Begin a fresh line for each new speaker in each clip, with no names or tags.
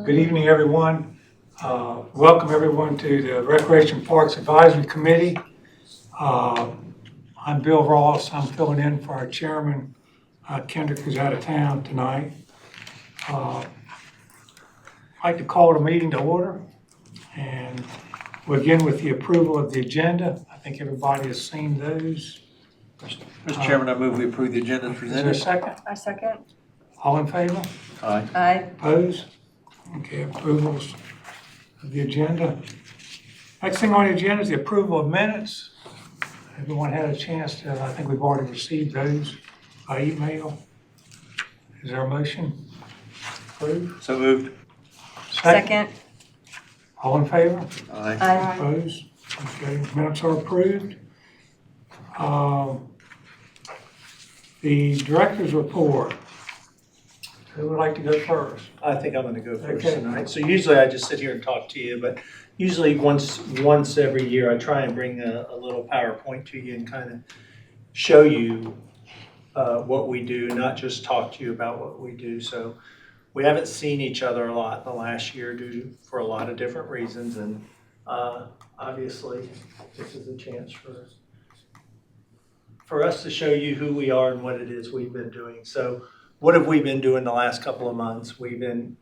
Good evening, everyone. Welcome everyone to the Recreation Parks Advisory Committee. I'm Bill Ross. I'm filling in for our chairman, Kendrick, who's out of town tonight. I'd like to call the meeting to order and we'll begin with the approval of the agenda. I think everybody has seen those.
Mr. Chairman, I move we approve the agenda as
Is there a
presented.
second?
I second.
All in favor?
Aye.
Aye.
Opposed? Okay, approvals of the agenda. Next thing on the agenda is the approval of minutes. Everyone had a chance to, I think we've already received those by email. Is there a motion? Approved?
So moved.
Second.
All in favor?
Aye.
Aye.
Opposed? Okay, minutes are approved. The director's report. Who would like to go first?
I think I'm gonna go first
Okay.
tonight. So usually I just sit here and talk to you, but usually once every year, I try and bring a little PowerPoint to you and kind of show you what we do, not just talk to you about what we do. So we haven't seen each other a lot in the last year for a lot of different reasons. And obviously, this is a chance for us to show you who we are and what it is we've been doing. So what have we been doing the last couple of months? We've been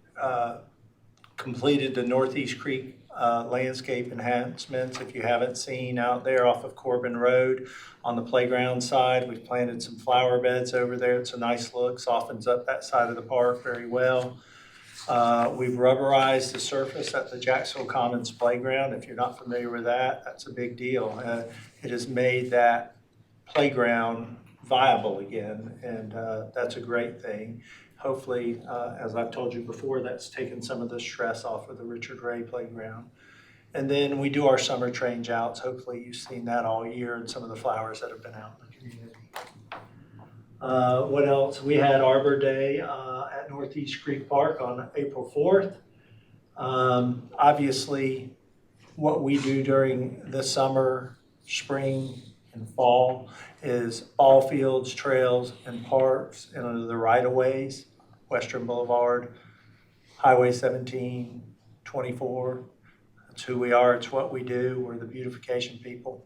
completed the Northeast Creek landscape enhancements. If you haven't seen out there off of Corbin Road on the playground side, we've planted some flower beds over there. It's a nice look, softens up that side of the park very well. We've rubberized the surface at the Jacksonville Commons playground. If you're not familiar with that, that's a big deal. It has made that playground viable again, and that's a great thing. Hopefully, as I've told you before, that's taken some of the stress off of the Richard Ray playground. And then we do our summer change outs. Hopefully you've seen that all year and some of the flowers that have been out in the community. What else? We had Arbor Day at Northeast Creek Park on April 4th. Obviously, what we do during the summer, spring, and fall is ball fields, trails, and parks, and under the right-of-ways, Western Boulevard, Highway 17, 24. That's who we are. It's what we do. We're the beautification people.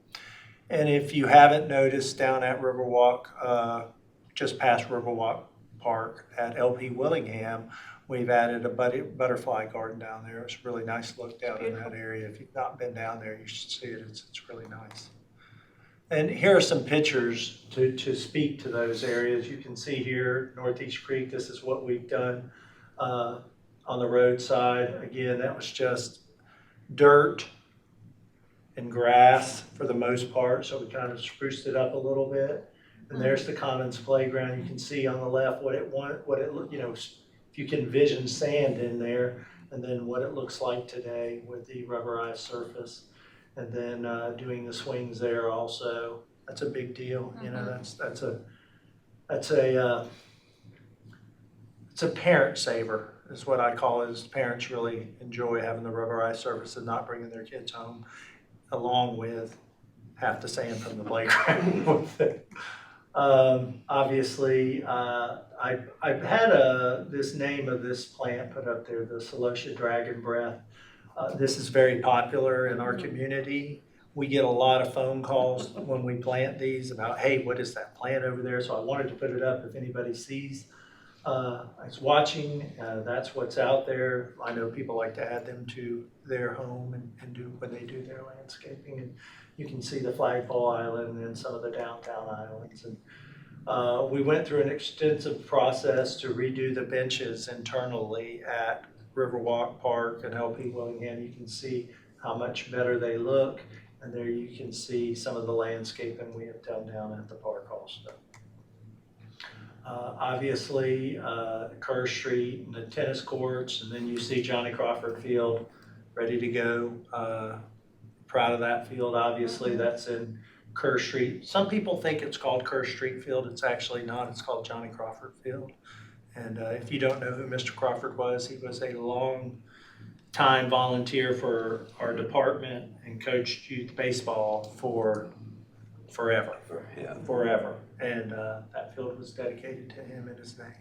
And if you haven't noticed, down at Riverwalk, just past Riverwalk Park at LP Willingham, we've added a butterfly garden down there. It's a really nice look down in that area. If you've not been down there, you should see it. It's really nice. And here are some pictures to speak to those areas. You can see here, Northeast Creek, this is what we've done on the roadside. Again, that was just dirt and grass for the most part, so we kind of spruced it up a little bit. And there's the Commons playground. You can see on the left what it you know, if you can envision sand in there, and then what it looks like today with the rubberized surface. And then doing the swings there also, that's a big deal. You know, it's a parent saver is what I call it. Is parents really enjoy having the rubberized surface and not bringing their kids home, along with half the sand from the playground with it. Obviously, I've had this name of this plant put up there, the Celosia Dragon Breath. This is very popular in our community. We get a lot of phone calls when we plant these about, hey, what is that plant over there? So I wanted to put it up if anybody sees, is watching, that's what's out there. I know people like to add them to their home and do when they do their landscaping. And you can see the Flagpole Island and some of the downtown islands. And we went through an extensive process to redo the benches internally at Riverwalk Park and LP Willingham. You can see how much better they look, and there you can see some of the landscaping we have done down at the park also. Obviously, Kerr Street and the tennis courts, and then you see Johnnie Crawford Field ready to go. Proud of that field. Obviously, that's in Kerr Street. Some people think it's called Kerr Street Field. It's actually not. It's called Johnnie Crawford Field. And if you don't know who Mr. Crawford was, he was a long-time volunteer for our department and coached youth baseball for forever. Forever. And that field was dedicated to him and his name.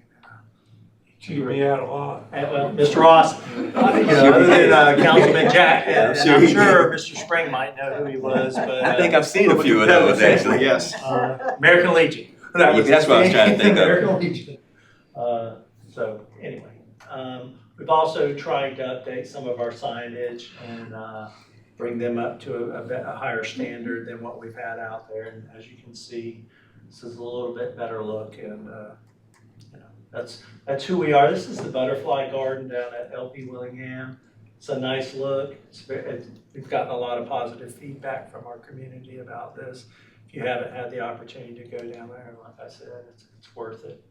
Cheated me out a lot.
And, well, Mr. Ross, other than Councilman Jack, and I'm sure Mr. Spring might know who he was, but.
I think I've seen a few of those, actually, yes.
American Legion.
That's what I was trying to think of.
American Legion. So anyway, we've also tried to update some of our signage and bring them up to a higher standard than what we've had out there. And as you can see, this is a little bit better look, and that's who we are. This is the butterfly garden down at LP Willingham. It's a nice look. We've gotten a lot of positive feedback from our community about this. If you haven't had the opportunity to go down there, like I said, it's worth it.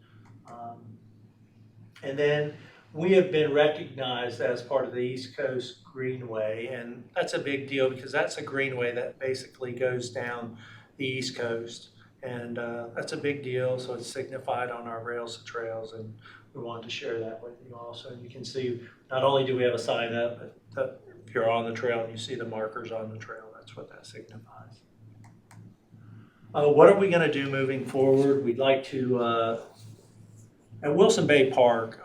And then we have been recognized as part of the East Coast Greenway, and that's a big deal because that's a greenway that basically goes down the East Coast. And that's a big deal, so it's signified on our rails and trails, and we wanted to share that with you also. And you can see, not only do we have a sign up, but if you're on the trail and you see the markers on the trail, that's what that signifies. What are we going to do moving forward? We'd like to, at Wilson Bay Park,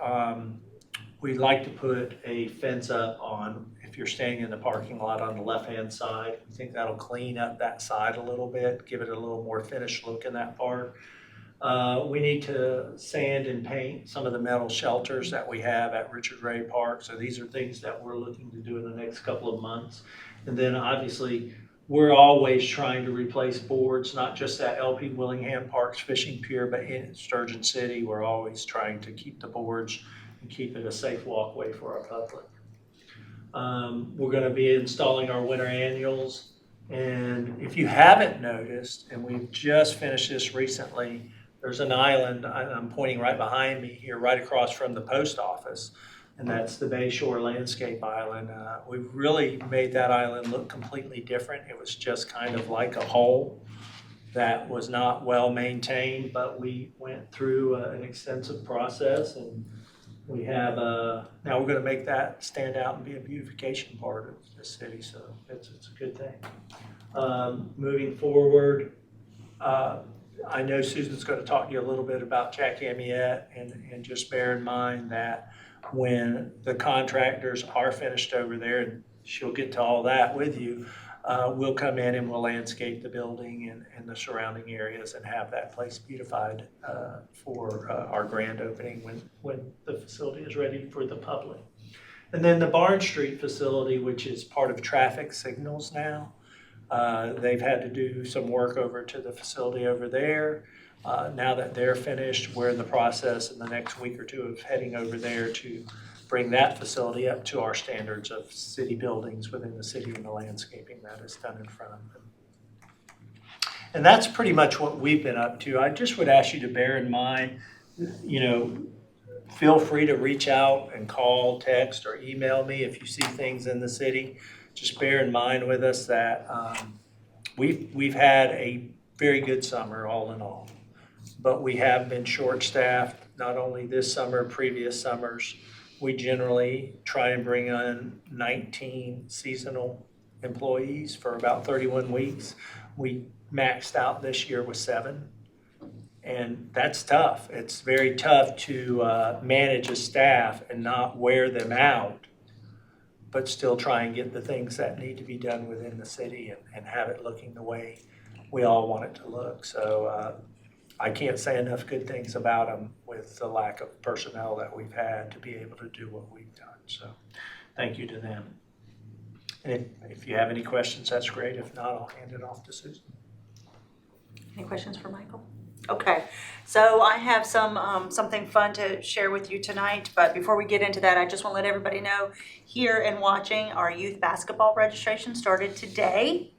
we'd like to put a fence up on, if you're staying in the parking lot on the left-hand side. We think that'll clean up that side a little bit, give it a little more finished look in that park. We need to sand and paint some of the metal shelters that we have at Richard Ray Park. So these are things that we're looking to do in the next couple of months. And then obviously, we're always trying to replace boards, not just at LP Willingham Park's fishing pier, but in Sturgeon City, we're always trying to keep the boards and keep it a safe walkway for our public. We're going to be installing our winter annuals. And if you haven't noticed, and we've just finished this recently, there's an island, I'm pointing right behind me here, right across from the post office, and that's the Bayshore Landscape Island. We've really made that island look completely different. It was just kind of like a hole that was not well maintained, but we went through an extensive process, and we have, now we're going to make that stand out and be a beautification part of the city, so it's a good thing. Moving forward, I know Susan's going to talk to you a little bit about Jack Amiette, and just bear in mind that when the contractors are finished over there, and she'll get to all that with you, we'll come in and we'll landscape the building and the surrounding areas and have that place beautified for our grand opening when the facility is ready for the public. And then the Barn Street facility, which is part of traffic signals now, they've had to do some work over to the facility over there. Now that they're finished, we're in the process in the next week or two of heading over there to bring that facility up to our standards of city buildings within the city and the landscaping that is done in front of them. And that's pretty much what we've been up to. I just would ask you to bear in mind, feel free to reach out and call, text, or email me if you see things in the city. Just bear in mind with us that we've had a very good summer all in all. But we have been short-staffed, not only this summer, previous summers. We generally try and bring on 19 seasonal employees for about 31 weeks. We maxed out this year with 7. And that's tough. It's very tough to manage a staff and not wear them out, but still try and get the things that need to be done within the city and have it looking the way we all want it to look. So I can't say enough good things about them with the lack of personnel that we've had to be able to do what we've done. So thank you to them. And if you have any questions, that's great. If not, I'll hand it off to Susan.
Any questions for Michael? Okay, so I have something fun to share with you tonight, but before we get into that, I just want to let everybody know here and watching, our youth basketball registration started today.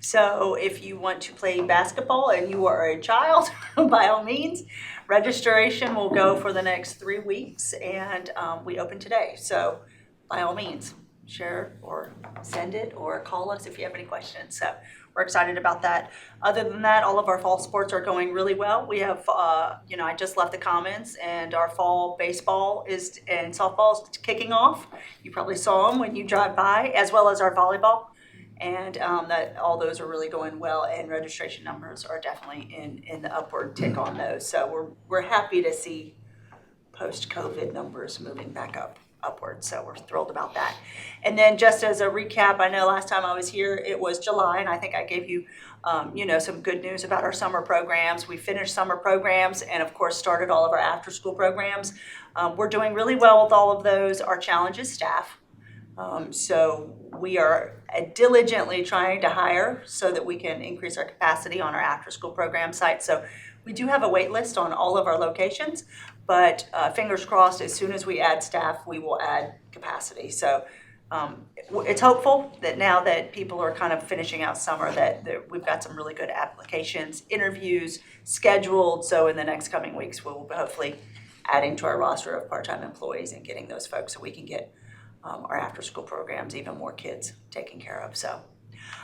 So if you want to play basketball and you are a child, by all means, registration will go for the next 3 weeks, and we open today. So by all means, share or send it or call us if you have any questions. So we're excited about that. Other than that, all of our fall sports are going really well. We have, I just left the comments, and our fall baseball and softball is kicking off. You probably saw them when you drive by, as well as our volleyball. And that all those are really going well, and registration numbers are definitely in the upward tick on those. So we're happy to see post-COVID numbers moving back upward. So we're thrilled about that. And then just as a recap, I know last time I was here, it was July, and I think I gave you, some good news about our summer programs. We finished summer programs and, of course, started all of our after-school programs. We're doing really well with all of those. Our challenge is staff. So we are diligently trying to hire so that we can increase our capacity on our after-school program site. So we do have a wait list on all of our locations, but fingers crossed, as soon as we add staff, we will add capacity. So it's hopeful that now that people are kind of finishing out summer, that we've got some really good applications, interviews scheduled. So in the next coming weeks, we'll hopefully adding to our roster of part-time employees and getting those folks so we can get our after-school programs, even more kids taken care of. So,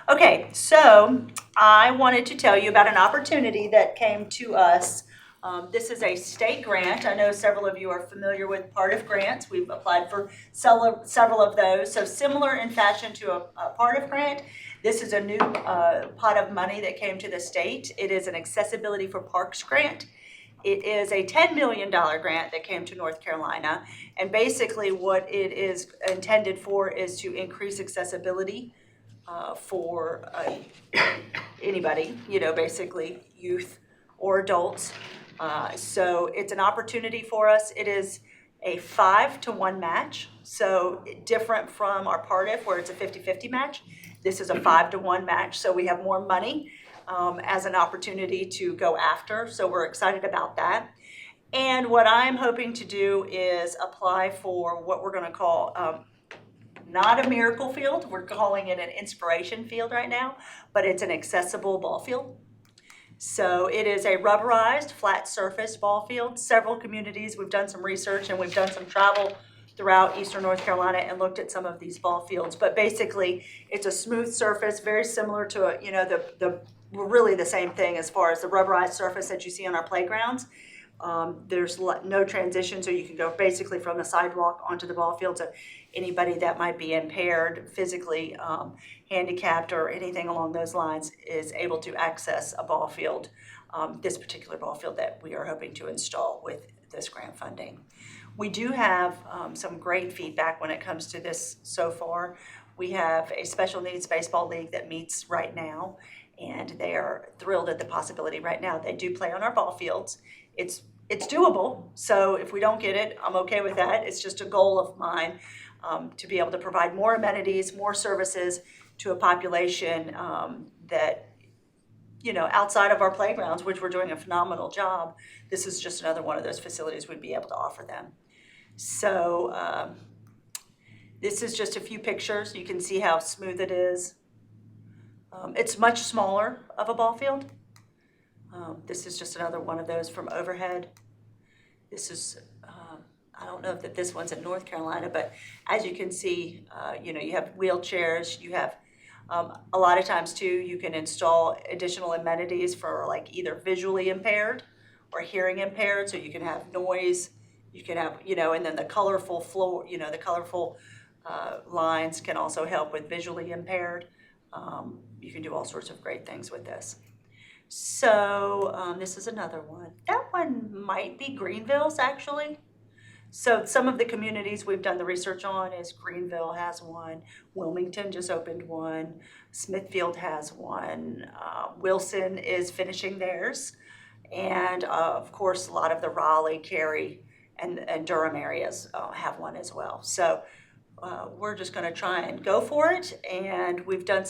okay, so I wanted to tell you about an opportunity that came to us. This is a state grant. I know several of you are familiar with Part of grants. We've applied for several of those. So similar in fashion to a Part of grant, this is a new pot of money that came to the state. It is an Accessibility for Parks grant. It is a $10 million grant that came to North Carolina, and basically what it is intended for is to increase accessibility for anybody, basically youth or adults. So it's an opportunity for us. It is a 5-to-1 match, so different from our Part If where it's a 50-50 match. This is a 5-to-1 match, so we have more money as an opportunity to go after. So we're excited about that. And what I'm hoping to do is apply for what we're going to call not a miracle field. We're calling it an inspiration field right now, but it's an accessible ball field. So it is a rubberized, flat surface ball field. Several communities, we've done some research and we've done some travel throughout Eastern North Carolina and looked at some of these ball fields. But basically, it's a smooth surface, very similar to really the same thing as far as the rubberized surface that you see on our playgrounds. There's no transition, so you can go basically from the sidewalk onto the ball field. So anybody that might be impaired, physically handicapped, or anything along those lines is able to access a ball field, this particular ball field that we are hoping to install with this grant funding. We do have some great feedback when it comes to this so far. We have a special needs baseball league that meets right now, and they are thrilled at the possibility right now. They do play on our ball fields. It's doable, so if we don't get it, I'm okay with that. It's just a goal of mine to be able to provide more amenities, more services to a population that, outside of our playgrounds, which we're doing a phenomenal job, this is just another one of those facilities we'd be able to offer them. So this is just a few pictures. You can see how smooth it is. It's much smaller of a ball field. This is just another one of those from overhead. This is, I don't know if this one's in North Carolina, but as you can see, you have wheelchairs. You have, a lot of times too, you can install additional amenities for like either visually impaired or hearing impaired. So you can have noise, you can have, and then the colorful floor, the colorful lines can also help with visually impaired. You can do all sorts of great things with this. So this is another one. That one might be Greenville's actually. So some of the communities we've done the research on is Greenville has one, Wilmington just opened one, Smithfield has one, Wilson is finishing theirs, and of course a lot of the Raleigh, Cary, and Durham areas have one as well. So we're just going to try and go for it, and we've done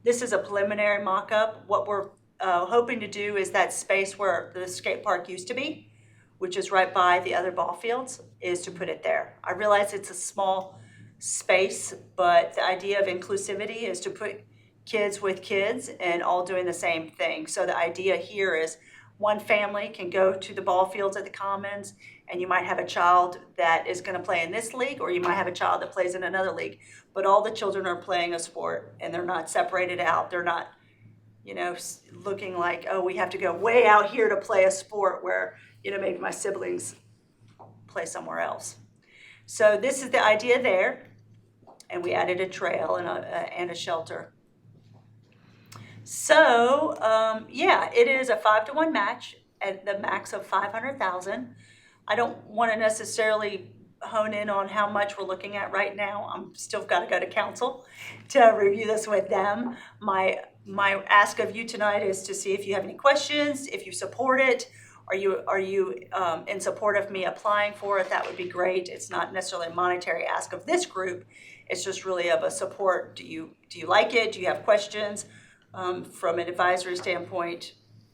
this is a preliminary mock-up. What we're hoping to do is that space where the skate park used to be, which is right by the other ball fields, is to put it there. I realize it's a small space, but the idea of inclusivity is to put kids with kids and all doing the same thing. So the idea here is one family can go to the ball fields at the Commons, and you might have a child that is going to play in this league, or you might have a child that plays in another league, but all the children are playing a sport and they're not separated out. They're not, looking like, oh, we have to go way out here to play a sport where, maybe my siblings play somewhere else. So this is the idea there, and we added a trail and a shelter. So, it is a 5-to-1 match at the max of $500,000. I don't want to necessarily hone in on how much we're looking at right now. I'm still got to go to council to review this with them. My ask of you tonight is to see if you have any questions, if you support it. Are you in support of me applying for it? That would be great. It's not necessarily a monetary ask of this group. It's just really of a support. Do you like it? Do you have questions? From an advisory standpoint,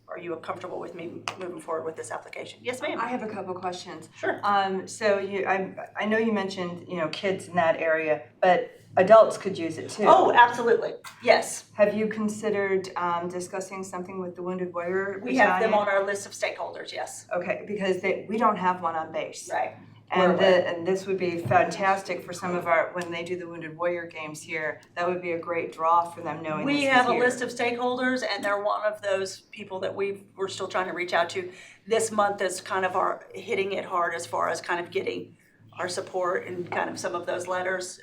are you comfortable with me moving forward with this application? Yes, ma'am.
I have a couple questions.
Sure.
So I know you mentioned, kids in that area, but adults could use it too.
Oh, absolutely. Yes.
Have you considered discussing something with the Wounded Warrior
We have them
Battalion?
on our list of stakeholders, yes.
Okay, because we don't have one on base.
Right.
And this would be fantastic for some of when they do the Wounded Warrior games here, that would be a great draw for them knowing this is
We
here.
have a list of stakeholders, and they're one of those people that we're still trying to reach out to. This month is kind of our hitting it hard as far as kind of getting our support and kind of some of those letters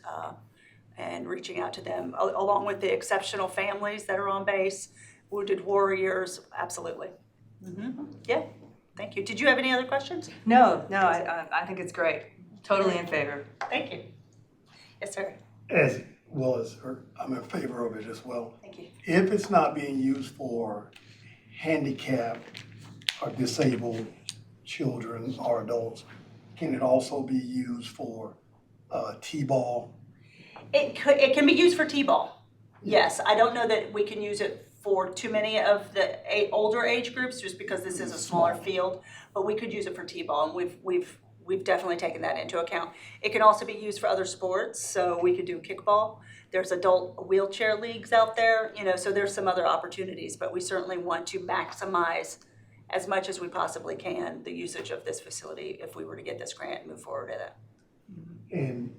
and reaching out to them, along with the exceptional families that are on base, Wounded Warriors, absolutely. Yeah, thank you. Did you have any other questions?
No, I think it's great. Totally in favor.
Thank you. Yes, sir.
As well as I'm in favor of it as well.
Thank you.
If it's not being used for handicapped or disabled children or adults, can it also be used for T-ball?
It can be used for T-ball. Yes, I don't know that we can use it for too many of the older age groups, just because this is a smaller field. But we could use it for T-ball, and we've definitely taken that into account. It can also be used for other sports, so we could do kickball. There's adult wheelchair leagues out there, so there's some other opportunities. But we certainly want to maximize as much as we possibly can the usage of this facility if we were to get this grant and move forward with it.
And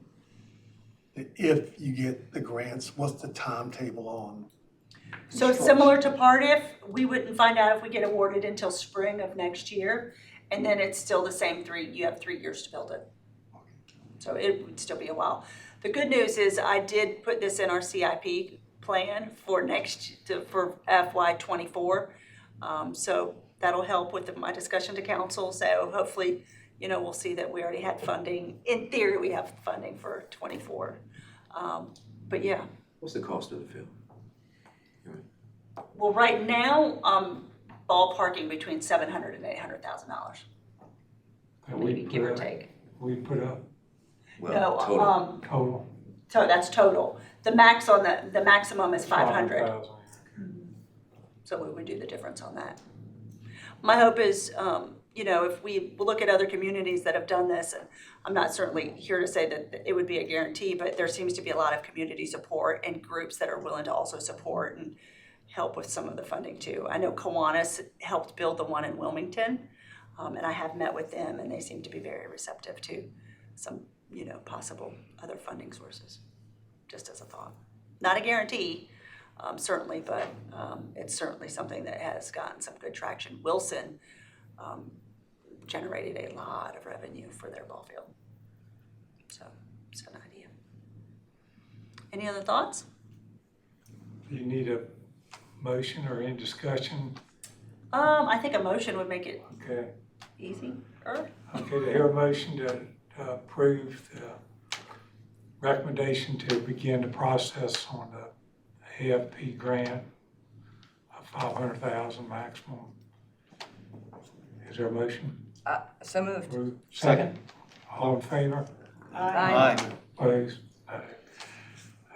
if you get the grants, what's the timetable on?
So it's similar to Part If, we wouldn't find out if we get awarded until spring of next year, and then it's still the same you have 3 years to build it. So it would still be a while. The good news is I did put this in our CIP plan for for FY24. So that'll help with my discussion to council. So hopefully, we'll see that we already had funding. In theory, we have funding for 24. But yeah.
What's the cost of the field?
Well, right now, ballparking between $700,000 and $800,000, maybe give or take.
We put up
Well,
No,
total.
total.
So that's total. The maximum is 500.
500,000.
So we would do the difference on that. My hope is, if we look at other communities that have done this, and I'm not certainly here to say that it would be a guarantee, but there seems to be a lot of community support and groups that are willing to also support and help with some of the funding too. I know Kiwanis helped build the one in Wilmington, and I have met with them, and they seem to be very receptive to some, possible other funding sources, just as a thought. Not a guarantee, certainly, but it's certainly something that has gotten some good traction. Wilson generated a lot of revenue for their ball field. So it's an idea. Any other thoughts?
Do you need a motion or any discussion?
I think a motion would make it
Okay.
easier.
Okay, to hear a motion to approve the recommendation to begin the process on the AFP grant of $500,000 maximum. Is there a motion?
So moved.
Approved. Second. All in favor?
Aye.
Opposed? No.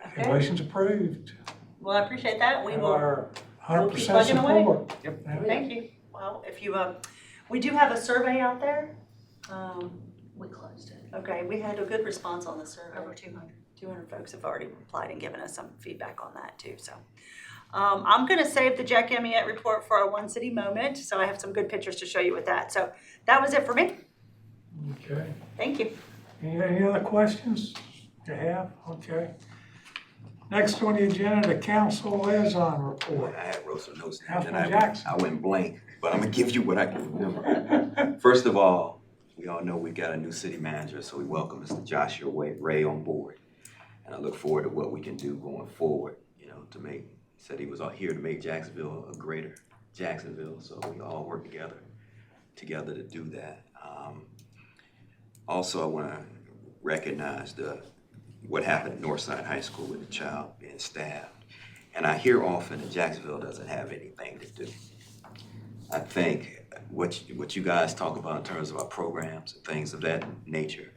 The
Okay.
motion's approved.
Well, I appreciate that. We will.
Our
we'll keep
100%
plugging away.
support.
Yep.
Yeah.
Thank you. Well, if you, we do have a survey out there.
We closed it.
Okay, we had a good response on the survey.
Over 200.
200 folks have already replied and given us some feedback on that too, so. I'm gonna save the Jack Emiette report for our One City moment, so I have some good pictures to show you with that. So that was it for me.
Okay.
Thank you.
Any other questions you have? Okay. Next on the agenda, the council liaison report.
I had wrote some notes down,
Councilman
and
Jackson.
I went blank, but I'm gonna give you what I can remember. First of all, we all know we got a new city manager, so we welcome Mr. Joshua Ray on board. And I look forward to what we can do going forward, he said he was out here to make Jacksonville a greater Jacksonville, so we all work together to do that. Also, I want to recognize what happened at Northside High School with the child being stabbed. And I hear often that Jacksonville doesn't have anything to do. I think what you guys talk about in terms of our programs and things of that nature,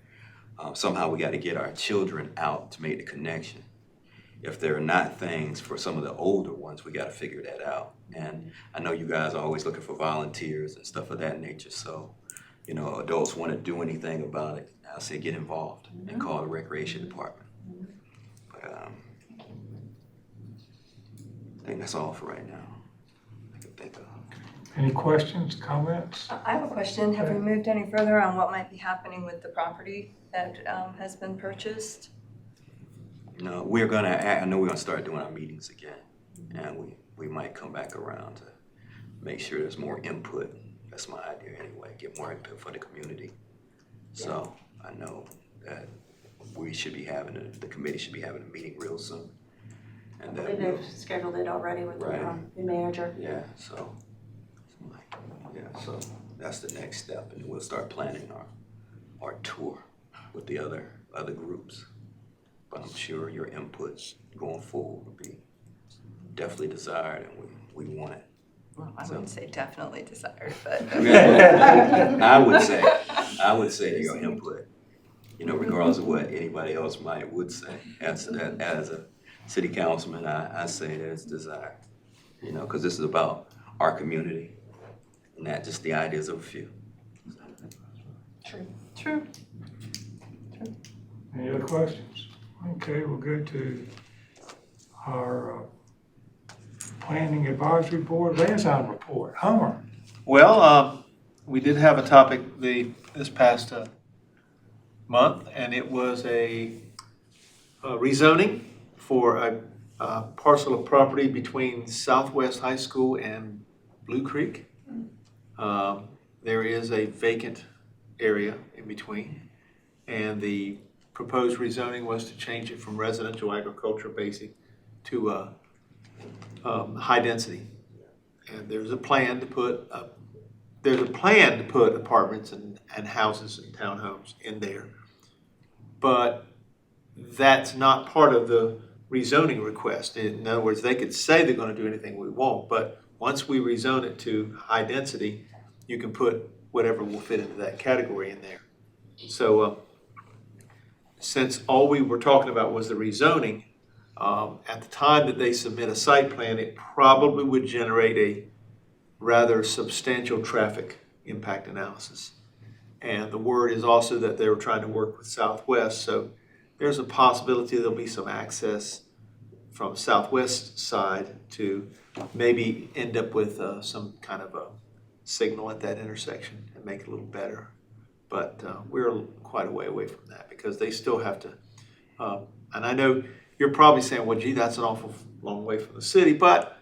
somehow we got to get our children out to make the connection. If there are not things for some of the older ones, we got to figure that out. And I know you guys are always looking for volunteers and stuff of that nature. So, you know, adults want to do anything about it, I'll say get involved and call the recreation department. But I think that's all for right now. I can think of.
Any questions, comments?
I have a question. Have we moved any further on what might be happening with the property that has been purchased?
No, I know we're gonna start doing our meetings again, and we might come back around to make sure there's more input. That's my idea anyway, get more input for the community. So I know that we should be the committee should be having a meeting real soon.
I
And
believe they've scheduled it already with the new manager.
yeah, so that's the next step, and we'll start planning our tour with the other groups. But I'm sure your inputs going forward will be definitely desired, and we want it.
Well, I wouldn't say definitely desired, but.
I would say your input, you know, regardless of what anybody else would say. As a city councilman, I say that it's desired, you know, because this is about our community, and not just the ideas of a few.
True.
Any other questions? Okay, we'll go to our Planning Advisory Board liaison report. Homer.
Well, we did have a topic this past month, and it was a rezoning for a parcel of property between Southwest High School and Blue Creek. There is a vacant area in between, and the proposed rezoning was to change it from residential agriculture basic to high density. And there's a plan to put apartments and houses and townhomes in there. But that's not part of the rezoning request. In other words, they could say they're going to do anything we want, but once we rezone it to high density, you can put whatever will fit into that category in there. So since all we were talking about was the rezoning, at the time that they submit a site plan, it probably would generate a rather substantial traffic impact analysis. And the word is also that they were trying to work with Southwest, so there's a possibility there'll be some access from Southwest side to maybe end up with some kind of a signal at that intersection and make it a little better. But we're quite a way away from that because they still have to, and I know you're probably saying, well, gee, that's an awful long way from the city, but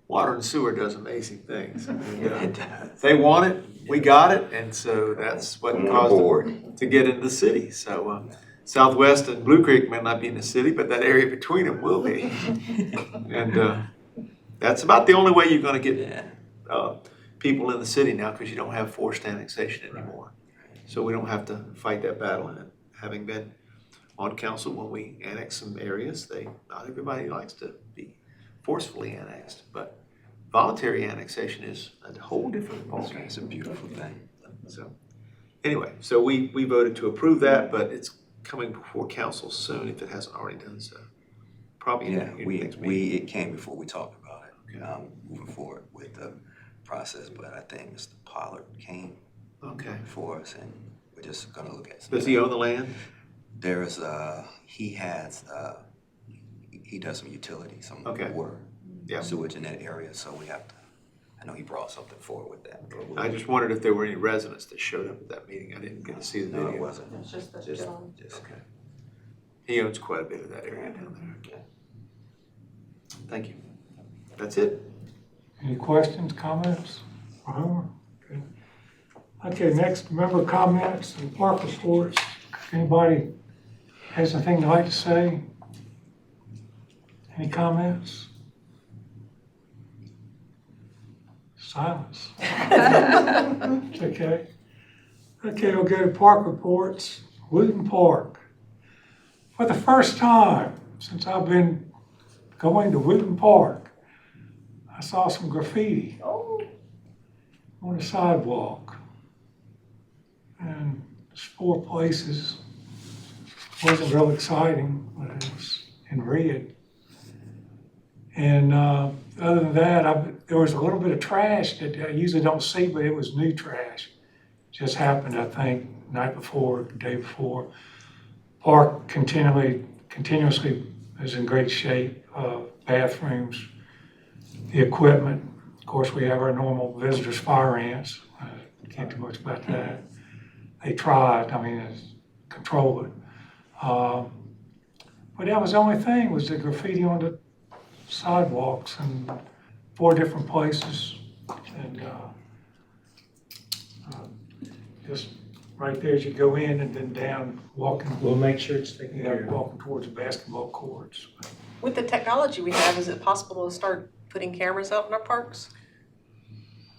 water and sewer does amazing things. And, they want it, we got it, and so that's what caused them to get into the city. So Southwest and Blue Creek may not be in the city, but that area between them will be. And that's about the only way you're going to get people in the city now, because you don't have forced annexation anymore. So we don't have to fight that battle. And having been on council when we annex some areas, not everybody likes to be forcefully annexed, but voluntary annexation is a whole different ballgame.
It's a beautiful thing.
So anyway, so we voted to approve that, but it's coming before council soon if it hasn't already done so. Probably
it came before we talked about it. Moving forward with the process, but I think Mr. Pollard came for us, and we're just gonna look at some.
Does he own the land?
There is he does some utilities, some water, sewage in that area, so we have to. I know he brought something forward with that.
I just wondered if there were any residents that showed up at that meeting. I didn't get to see the video.
No, it wasn't.
It's just the
Just
gentleman.
Okay. He owns quite a bit of that area down there. Thank you. That's it.
Any questions, comments for Homer? Okay, next, member comments and park reports. Anybody has anything they'd like to say? Any comments? Silence. It's okay. Okay, we'll go to park reports. Wooten Park. For the first time since I've been going to Wooten Park, I saw some graffiti on the sidewalk. And there's 4 places. Wasn't real exciting, but it was in red. And other than that, there was a little bit of trash that I usually don't see, but it was new trash. Just happened, I think, night before, the day before. Park continuously is in great shape. Bathrooms, the equipment. Of course, we have our normal visitors fire ants. Can't do much about that. They tried, control it. But that was the only thing, was the graffiti on the sidewalks in 4 different places. And just right there as you go in and then down, walking.
We'll make sure it's taken care of.
Walking towards the basketball courts.
With the technology we have, is it possible to start putting cameras out in our parks?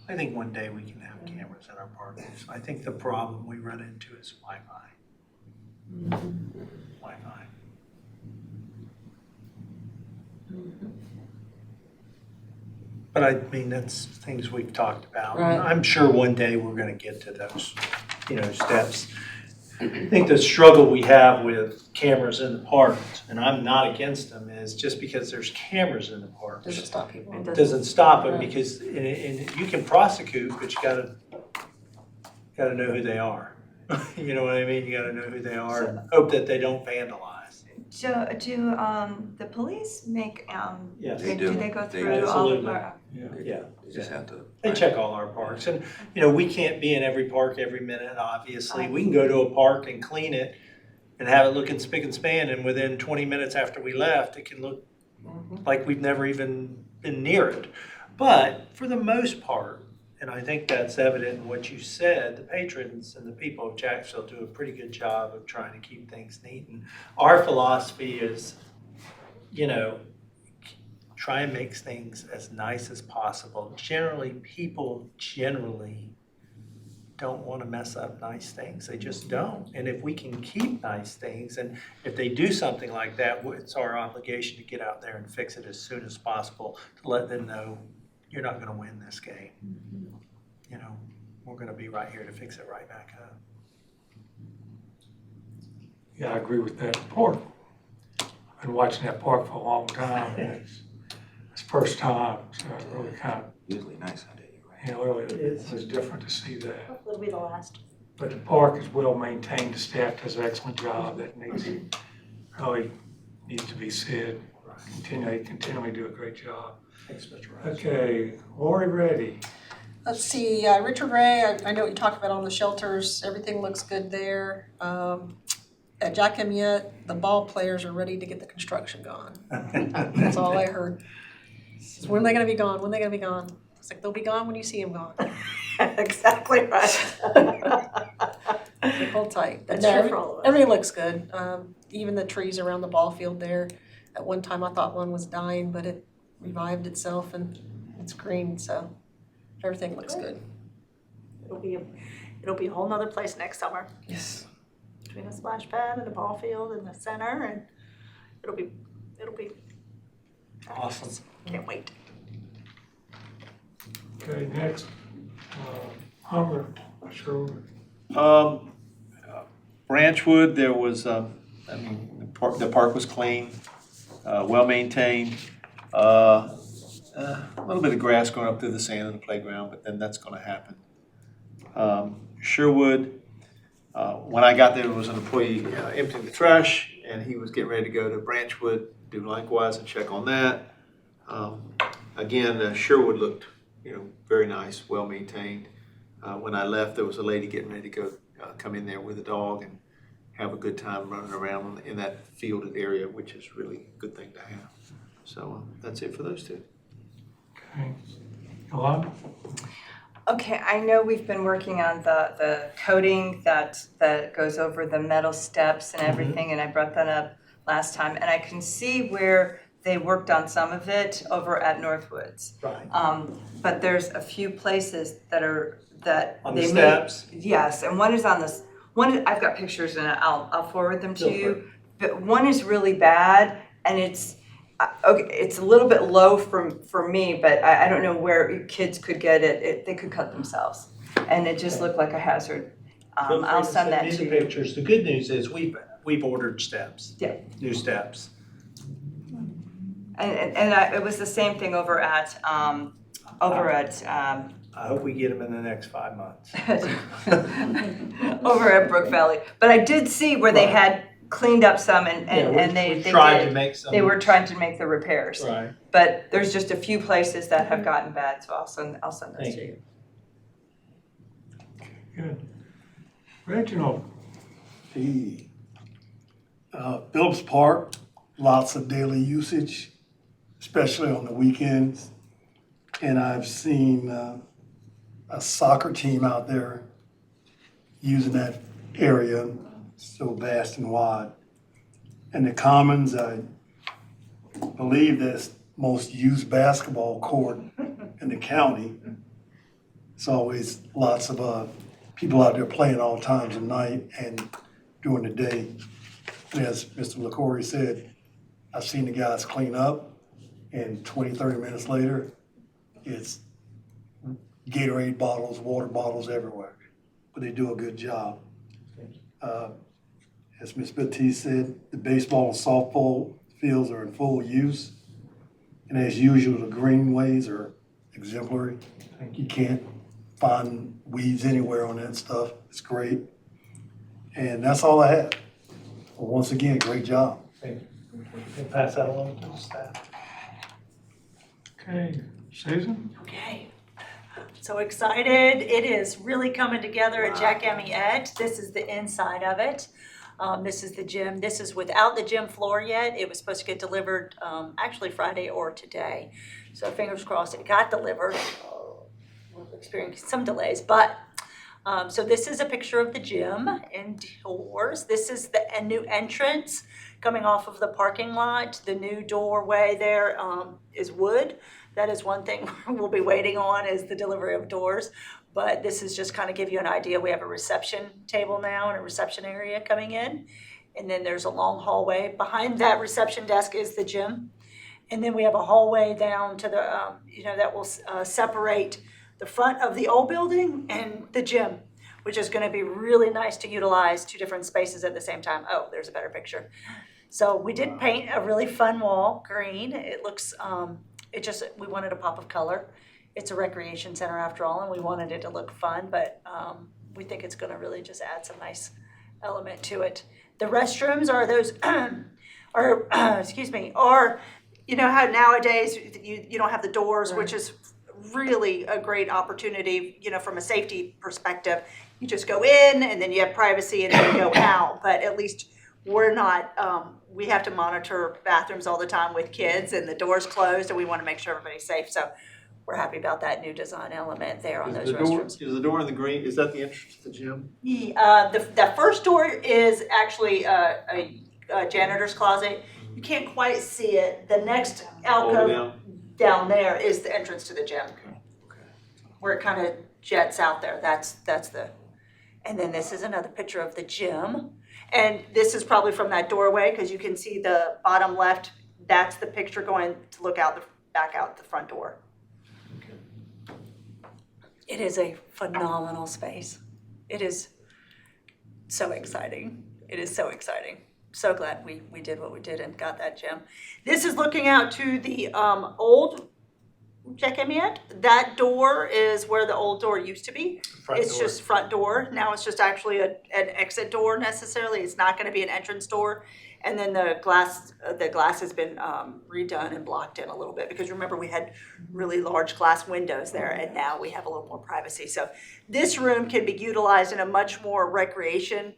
I think one day we can have cameras in our parks. I think the problem we run into is Wi-Fi. Wi-Fi. But I mean, that's things we've talked about.
Right.
I'm sure one day we're gonna get to those, steps. I think the struggle we have with cameras in the parks, and I'm not against them, is just because there's cameras in the parks.
Does it stop people?
Doesn't stop it,
Right.
because, and you can prosecute, but you gotta know who they are. You know what I mean? You gotta know who they are and hope that they don't vandalize.
Do the police make,
Yes.
They
do
do.
they go
They
through all of
absolutely.
our?
Yeah.
You just have to.
They check all our parks, and, we can't be in every park every minute, obviously. We can go to a park and clean it and have it looking spick and span, and within 20 minutes after we left, it can look like we've never even been near it. But for the most part, and I think that's evident in what you said, the patrons and the people of Jacksonville do a pretty good job of trying to keep things neat. And our philosophy is, try and make things as nice as possible. People generally don't want to mess up nice things. They just don't. And if we can keep nice things, and if they do something like that, it's our obligation to get out there and fix it as soon as possible, to let them know you're not going to win this game. We're going to be right here to fix it right back up.
Yeah, I agree with that. Park. I've been watching that park for a long time. And it's first time, so it really kind of,
Usually nice out there, right?
really, it was different to see that.
It'll be the last.
But the park is well maintained. The staff does an excellent job. That really needs to be said. Continually do a great job.
Thanks, Mr. Rice.
Okay, Lori ready.
Let's see, Richard Ray, I know what you talked about on the shelters, everything looks good there. At Jack M yet, the ball players are ready to get the construction going. That's all I heard. It's, when are they gonna be gone? When are they gonna be gone? It's like, they'll be gone when you see them gone.
Exactly right.
So hold tight. But
That's
no,
true for all of us.
everything looks good. Even the trees around the ball field there, at one time I thought one was dying, but it revived itself and it's green, so everything looks good.
It'll be a whole nother place next summer.
Yes.
Between the splash pad and the ball field and the center, and it'll be
Awesome.
can't wait.
Okay, next, Hummer, sure.
Branchwood, there was, the park was clean, well maintained. A little bit of grass going up through the sand in the playground, but then that's gonna happen. Sherwood, when I got there was an employee emptying the trash, and he was getting ready to go to Branchwood, do likewise and check on that. Again, Sherwood looked, very nice, well maintained. When I left, there was a lady getting ready to go come in there with a dog and have a good time running around in that fielded area, which is really a good thing to have. So that's it for those two.
Okay. Yolanda?
Okay, I know we've been working on the coating that goes over the metal steps and everything, and I brought that up last time, and I can see where they worked on some of it over at Northwoods.
Right.
But there's a few places that that
On the
they
steps?
made. Yes, and one is on this, I've got pictures and I'll forward them to
Go for
you. But one is really bad and it's, okay, it's a little bit low for me, but I don't know where kids could get it. They could cut themselves. And it just looked like a hazard.
Feel free
I'll
to
send that
me
to
the
you.
pictures. The good news is we've ordered steps.
Yeah.
New steps.
And it was the same thing over at
I hope we get them in the next 5 months.
over at Brook Valley. But I did see where they had cleaned up some and they
tried
did.
to make some.
They were trying to make the repairs.
Right.
But there's just a few places that have gotten bad, so I'll send those
Thank
to you.
Good. Reginald,
Phillips Park, lots of daily usage, especially on the weekends. And I've seen a soccer team out there using that area, so vast and wide. And the Commons, I believe that's most used basketball court in the county. It's always lots of people out there playing all times of night and during the day. And as Mr. LaCory said, I've seen the guys clean up and 20, 30 minutes later, it's Gatorade bottles, water bottles everywhere. But they do a good job. As Ms. Batiste said, the baseball and softball fields are in full use. And as usual, the greenways are exemplary. You can't find weeds anywhere on that stuff. It's great. And that's all I have. Well, once again, great job.
Thank you. We'll pass that along to the staff.
okay, Susan?
Okay. So excited. It is really coming together at Jack Amiette. This is the inside of it. This is the gym. This is without the gym floor yet. It was supposed to get delivered actually Friday or today. So fingers crossed it got delivered. We're experiencing some delays, but so this is a picture of the gym indoors. This is a new entrance coming off of the parking lot. The new doorway there is wood. That is one thing we'll be waiting on is the delivery of doors. But this is just kind of give you an idea. We have a reception table now and a reception area coming in. And then there's a long hallway. Behind that reception desk is the gym. And then we have a hallway down to the, that will separate the front of the old building and the gym, which is going to be really nice to utilize two different spaces at the same time. Oh, there's a better picture. So we did paint a really fun wall green. It looks, we wanted a pop of color. It's a recreation center after all, and we wanted it to look fun, but we think it's going to really just add some nice element to it. The restrooms are those, how nowadays you don't have the doors, right, which is really a great opportunity, from a safety perspective. You just go in and then you have privacy and then you go out, but at least we're not, we have to monitor bathrooms all the time with kids and the door's closed and we want to make sure everybody's safe. So we're happy about that new design element there on those restrooms.
Is the door in the green, is that the entrance to the gym?
The first door is actually a janitor's closet. You can't quite see it. The next alcove down there is the entrance to the gym.
Okay.
Where it kind of jets out there. That's the, and then this is another picture of the gym. And this is probably from that doorway because you can see the bottom left. That's the picture going to look out back out the front door.
Okay.
It is a phenomenal space. It is so exciting. It is so exciting. So glad we did what we did and got that gym. This is looking out to the old Jack Amiette. That door is where the old door used to be. It's just front door. Now it's just actually an exit door necessarily. It's not going to be an entrance door. And then the glass has been redone and blocked in a little bit because remember we had really large glass windows there and now we have a little more privacy. So this room can be utilized in a much more recreation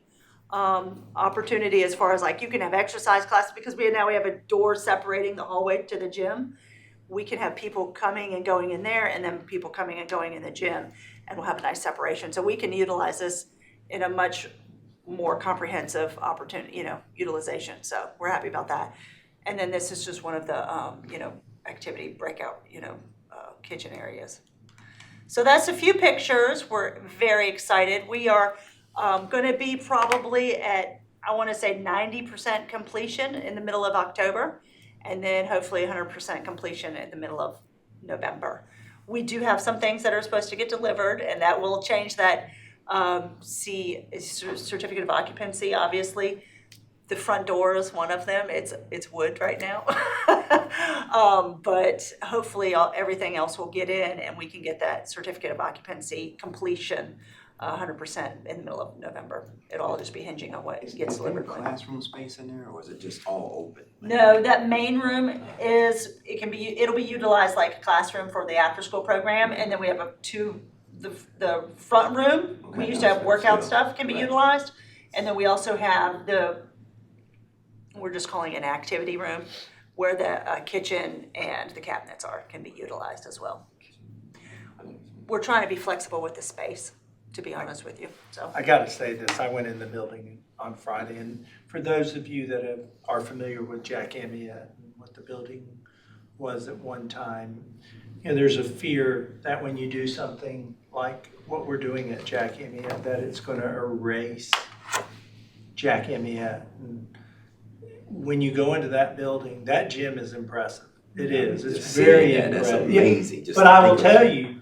opportunity as far as like you can have exercise classes because we have a door separating the hallway to the gym. We can have people coming and going in there and then people coming and going in the gym and we'll have a nice separation. So we can utilize this in a much more comprehensive opportunity, utilization. So we're happy about that. And then this is just one of the, activity breakout, kitchen areas. So that's a few pictures. We're very excited. We are going to be probably at, I want to say 90% completion in the middle of October, and then hopefully 100% completion in the middle of November. We do have some things that are supposed to get delivered, and that will change that certificate of occupancy, obviously. The front door is one of them. It's wood right now. But hopefully everything else will get in and we can get that certificate of occupancy completion 100% in the middle of November. It'll all just be hinging on what gets
Is there
delivered.
classroom space in there, or is it just all open?
No, that main room it'll be utilized like a classroom for the after school program, and then we have the front room. We used to have workout stuff can be utilized, and then we also have we're just calling it an activity room where the kitchen and the cabinets can be utilized as well. We're trying to be flexible with the space, to be honest with you, so.
I gotta say this, I went in the building on Friday, and for those of you that are familiar with Jack Amyette and what the building was at one time, there's a fear that when you do something like what we're doing at Jack Amyette, that it's gonna erase Jack Amyette. And when you go into that building, that gym is impressive. It is. It's very
That's
impressive.
amazing. Just
But I will
think about
tell
it.
you,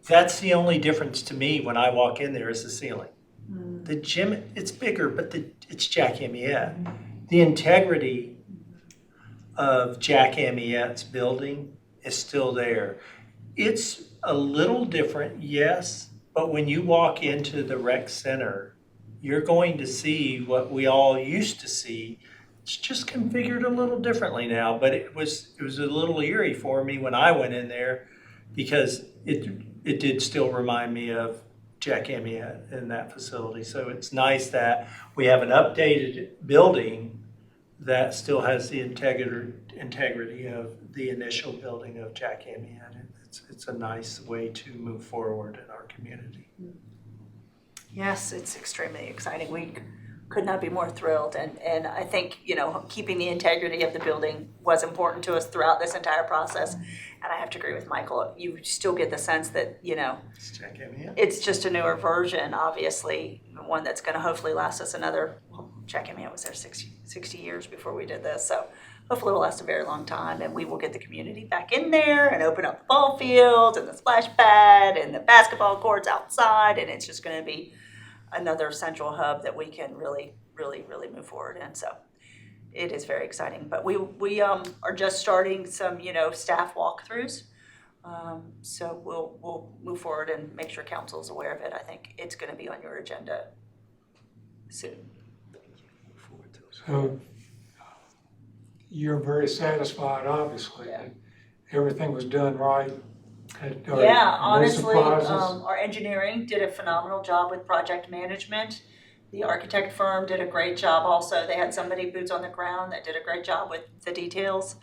that's the only difference to me when I walk in there is the ceiling. The gym, it's bigger, but it's Jack Amyette. The integrity of Jack Amyette's building is still there. It's a little different, yes, but when you walk into the rec center, you're going to see what we all used to see. It's just configured a little differently now, but it was a little eerie for me when I went in there because it did still remind me of Jack Amyette in that facility. So it's nice that we have an updated building that still has the integrity of the initial building of Jack Amyette. And it's a nice way to move forward in our community.
Yes, it's extremely exciting. We could not be more thrilled. And I think, keeping the integrity of the building was important to us throughout this entire process. And I have to agree with Michael. You still get the sense that,
It's Jack Amyette.
it's just a newer version, obviously, one that's going to hopefully last us Jack Amyette was there 60 years before we did this. So hopefully it will last a very long time, and we will get the community back in there and open up the ball fields and the splash pad and the basketball courts outside. And it's just going to be another central hub that we can really, really, really move forward in. So it is very exciting. But we are just starting some, staff walkthroughs. So we'll move forward and make sure council is aware of it. I think it's going to be on your agenda soon.
So you're very satisfied, obviously.
Yeah.
Everything was done right. No
Honestly,
surprises?
our engineering did a phenomenal job with project management. The architect firm did a great job also. They had somebody boots on the ground that did a great job with the details.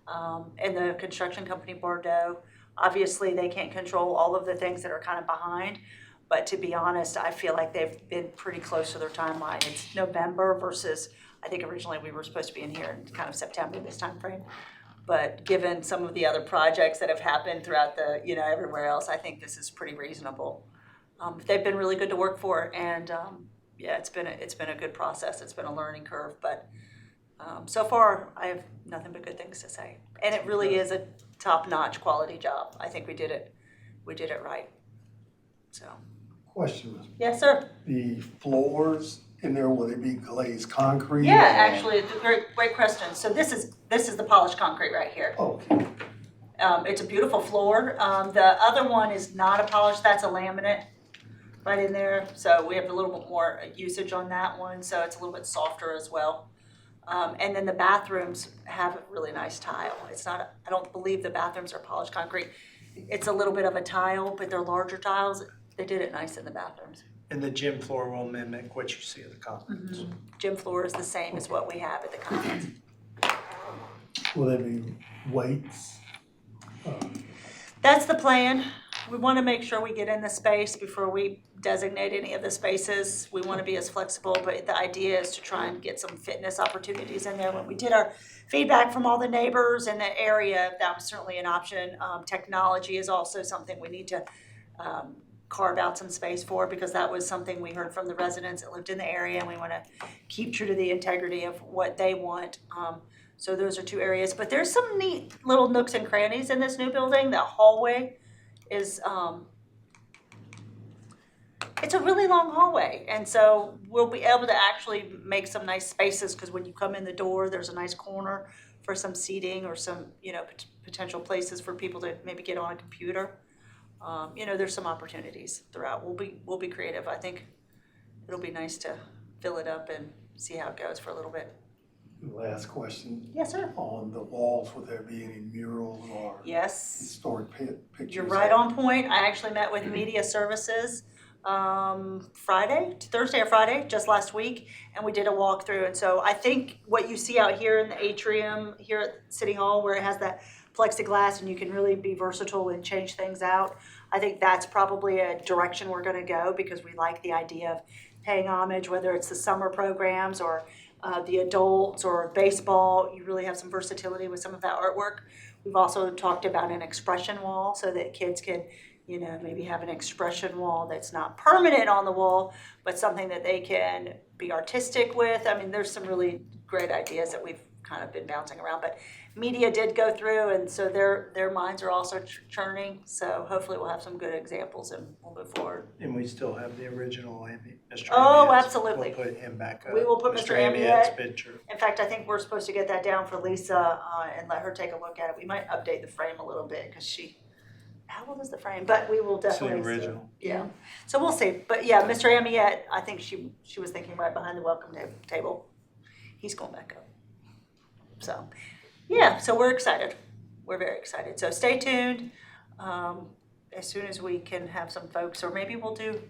And the construction company Bordeaux, obviously they can't control all of the things that are kind of behind. But to be honest, I feel like they've been pretty close to their timeline. It's November versus, I think originally we were supposed to be in here in kind of September, this time frame. But given some of the other projects that have happened throughout everywhere else, I think this is pretty reasonable. They've been really good to work for, and it's been a good process. It's been a learning curve, but so far I have nothing but good things to say. And it really is a top-notch quality job. I think we did it right. So.
Question,
Yes, sir.
the floors in there, will they be glazed concrete?
Yeah, actually, it's a great question. So this is the polished concrete right here.
Oh,
It's a beautiful floor. The other one is not a polished, that's a laminate right in there. So we have a little bit more usage on that one, so it's a little bit softer as well. And then the bathrooms have a really nice tile. I don't believe the bathrooms are polished concrete. It's a little bit of a tile, but they're larger tiles. They did it nice in the bathrooms.
And the gym floor will mimic what you see at the conference.
Gym floor is the same as what we have at the conference.
will there be weights?
That's the plan. We want to make sure we get in the space before we designate any of the spaces. We want to be as flexible, but the idea is to try and get some fitness opportunities in there. When we did our feedback from all the neighbors in the area, that was certainly an option. Technology is also something we need to carve out some space for, because that was something we heard from the residents that lived in the area, and we want to keep true to the integrity of what they want. So those are two areas, but there's some neat little nooks and crannies in this new building. The hallway is, it's a really long hallway, and so we'll be able to actually make some nice spaces, because when you come in the door, there's a nice corner for some seating or some, potential places for people to maybe get on a computer. There's some opportunities throughout. We'll be creative. I think it'll be nice to fill it up and see how it goes for a little bit.
Last question.
Yes, sir.
On the walls, will there be any murals or
Yes.
historic pictures?
You're right on point. I actually met with Media Services Thursday or Friday, just last week, and we did a walkthrough. And so I think what you see out here in the atrium here at City Hall, where it has that plexiglass and you can really be versatile and change things out, I think that's probably a direction we're going to go, because we like the idea of paying homage, whether it's the summer programs or the adults or baseball. You really have some versatility with some of that artwork. We've also talked about an expression wall, so that kids can, maybe have an expression wall that's not permanent on the wall, but something that they can be artistic with. I mean, there's some really great ideas that we've kind of been bouncing around, but Media did go through, and so their minds are also churning. So hopefully we'll have some good examples and we'll move forward.
And we still have the original Mr.
Oh,
Amiet's.
absolutely.
We'll put him back up.
We will put Mr.
Amiet's
Amiet.
picture.
In fact, I think we're supposed to get that down for Lisa and let her take a look at it. We might update the frame a little bit, because how old is the frame? But we will
It's the
definitely.
original.
Yeah, so we'll see. But yeah, Mr. Amiet, I think she was thinking right behind the welcome table. He's going back up. So, yeah, so we're excited. We're very excited. So stay tuned. As soon as we can have some folks, or maybe we'll do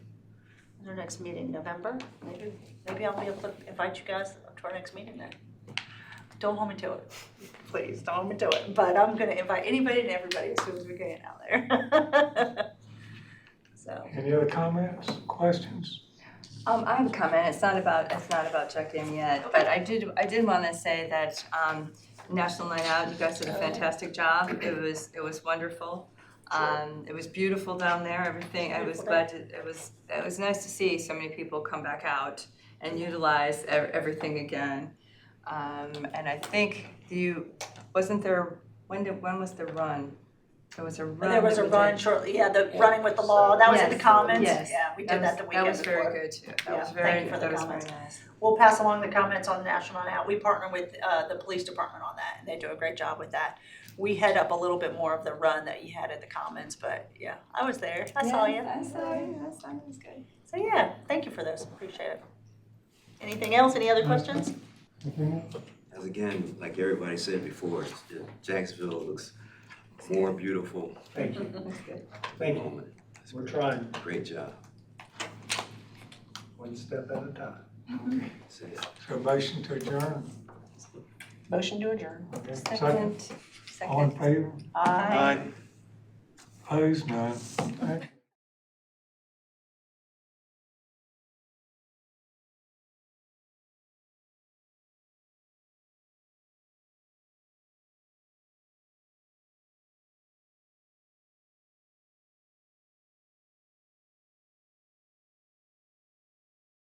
our next meeting, November. Maybe I'll be able to invite you guys to our next meeting then. Don't hold me to it. Please, don't hold me to it. But I'm gonna invite anybody and everybody as soon as we get out there. So.
Any other comments, questions?
I have a comment. It's not about Jack yet, but I did want to say that National Night Out, you guys did a fantastic job. It was wonderful. It was beautiful down there. Everything. I was glad to. It was nice to see so many people come back out and utilize everything again. And I think wasn't there. When was the run? There was a run.
There was a
that we
run
did.
shortly, the running with the law, that was in the commons.
Yes.
Yeah, we did that the weekend
That was
before.
very good too. That
Yeah,
was
thank
very.
you for the
That was very
comments.
nice.
We'll pass along the comments on National Night Out. We partner with the police department on that, and they do a great job with that. We head up a little bit more of the run that you had at the commons, but yeah, I was there. I saw you.
I saw you. It was good.
So yeah, thank you for those, appreciate it. Anything else, any other questions?
As again, like everybody said before, Jacksonville looks more beautiful.
Thank you.
That's good.
Thank you. We're trying
Great job.
one step at a time.
So, yeah.
So motion to adjourn.
Motion to adjourn.
Okay.
Second.
All in favor?
Aye.
Opposed? None. Okay.